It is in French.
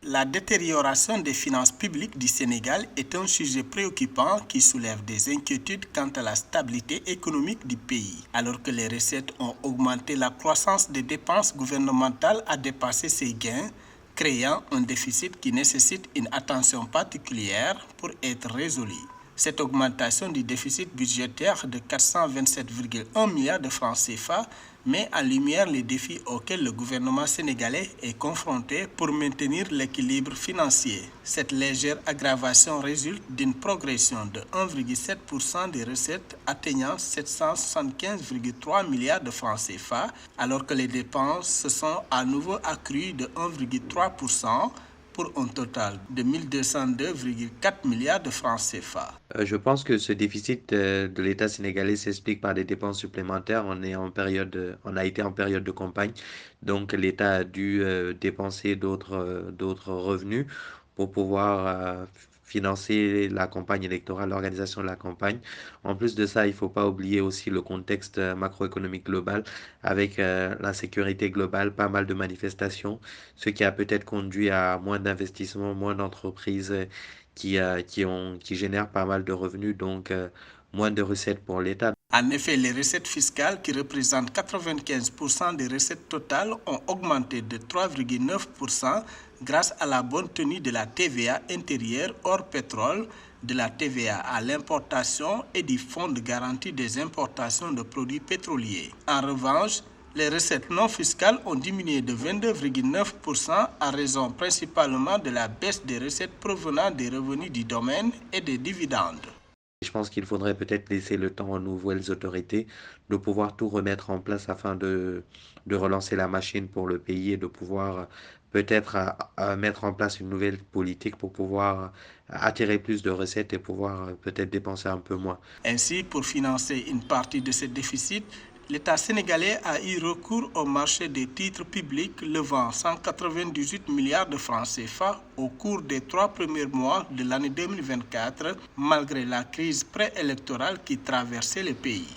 La détérioration des finances publiques du Sénégal est un sujet préoccupant qui soulève des inquiétudes quant à la stabilité économique du pays. Alors que les recettes ont augmenté, la croissance des dépenses gouvernementales a dépassé ses gains, créant un déficit qui nécessite une attention particulière pour être résolu. Cette augmentation du déficit budgétaire de 427,1 milliards de francs CFA met en lumière les défis auxquels le gouvernement sénégalais est confronté pour maintenir l'équilibre financier. Cette légère aggravation résulte d'une progression de 1,7% des recettes atteignant 775,3 milliards de francs CFA, alors que les dépenses se sont à nouveau accrues de 1,3%. Pour un total de 1202,4 milliards de francs CFA. Je pense que ce déficit de l'État sénégalais s'explique par des dépenses supplémentaires. On a été en période de campagne, donc l'État a dû dépenser d'autres revenus pour pouvoir financer la campagne électorale, l'organisation de la campagne. En plus de ça, il ne faut pas oublier aussi le contexte macroéconomique global avec l'insécurité globale, pas mal de manifestations, ce qui a peut-être conduit à moins d'investissements, moins d'entreprises qui génèrent pas mal de revenus, donc moins de recettes pour l'État. En effet, les recettes fiscales, qui représentent 95% des recettes totales, ont augmenté de 3,9% grâce à la bonne tenue de la TVA intérieure hors pétrole, de la TVA à l'importation et du fonds de garantie des importations de produits pétroliers. En revanche, les recettes non fiscales ont diminué de 22,9% à raison principalement de la baisse des recettes provenant des revenus du domaine et des dividendes. Je pense qu'il faudrait peut-être laisser le temps aux nouvelles autorités de pouvoir tout remettre en place afin de relancer la machine pour le pays et de pouvoir peut-être à mettre en place une nouvelle politique pour pouvoir attirer plus de recettes et pouvoir peut-être dépenser un peu moins. Ainsi, pour financer une partie de ce déficit, l'État sénégalais a eu recours au marché des titres publics levant 198 milliards de francs CFA au cours des 3 premiers mois de l'année 2024, malgré la crise préélectorale qui traversait le pays.